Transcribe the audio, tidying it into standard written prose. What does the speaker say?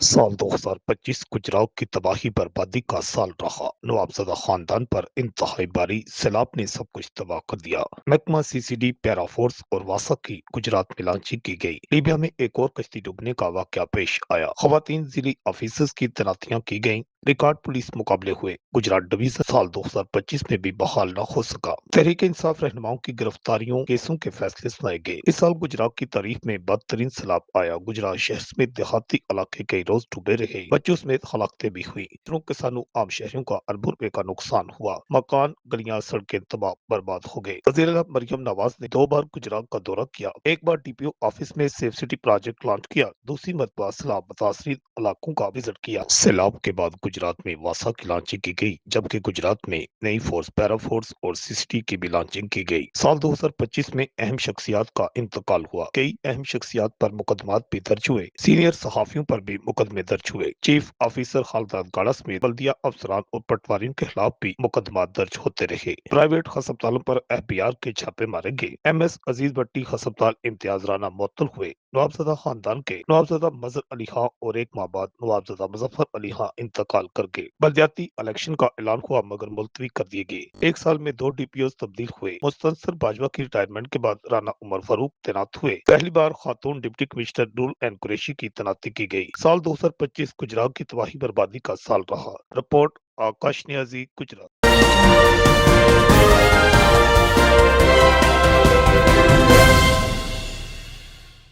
साल 2025 गुजरात की तबाही बर्बादी का साल रहा। नवाबजादा खानदान पर इंतहाई भारी सैलाब ने सब कुछ तबाह कर दिया। महकमा सीसीडी, पैरा फोर्स और वासा की गुजरात में लॉन्चिंग की गई। लीबिया में एक और कश्ती डूबने का वाकया पेश आया। खवातीन जिली ऑफिसर्स की तैनातियां की गईं। रिकॉर्ड पुलिस मुकाबले हुए। गुजरात डिवीजन साल 2025 में भी बहाल न हो सका। तहरीक इंसाफ रहनुमाओं की गिरफ्तारियों, केसों के फैसले सुनाए गए। इस साल गुजरात की तारीख में बदतरीन सैलाब आया। गुजरात शहर समेत देहाती इलाके कई रोज डूबे रहे। बच्चों समेत हलाकतें भी हुई। किसानों, आम शहरियों का अरबों रुपए का नुकसान हुआ। मकान, गलियां, सड़कें तबाह बर्बाद हो गए। वज़ीर-ए-आज़म मरियम नवाज ने 2 बार गुजरात का दौरा किया। एक बार डीपीओ ऑफिस में सेफ सिटी प्रोजेक्ट लॉन्च किया। दूसरी मरतबा सैलाब मुतासरीन इलाकों का विजिट किया। सैलाब के बाद गुजरात में वासा की लॉन्चिंग की गई, जबकि गुजरात में नई फोर्स, पैरा फोर्स और सीसीटी की भी लॉन्चिंग की गई। साल 2025 में अहम शख्सियात का इंतकाल हुआ। कई अहम शख्सियात पर मुकदमात भी दर्ज हुए। सीनियर सहाफियों पर भी मुकदमे दर्ज हुए। चीफ ऑफिसर हालदार गाड़ा समेत बल्दिया अफसरान और पटवारियों के खिलाफ भी मुकदमात दर्ज होते रहे। प्राइवेट अस्पतालों पर एफबीआर के छापे मारे गए। एमएस अजीज भट्टी अस्पताल इम्तियाज राना मुअत्तल हुए। नवाबजादा खानदान के नवाबजादा मजहर अली खां और एक माह बाद नवाबजादा मुजफ्फर अली खां इंतकाल कर गए। बलदियाती इलेक्शन का ऐलान हुआ मगर मुलतवी कर दिए गए। एक साल में 2 डीपीओ तब्दील हुए। मुस्तंसर बाजवा की रिटायरमेंट के बाद राना उमर फारूक तैनात हुए। पहली बार खातून deputy commissioner rule and Qureshi की तैनाती की गई। साल 2025 गुजरात की तबाही बर्बादी का साल रहा। रिपोर्ट आकाश नियाजी, गुजरात।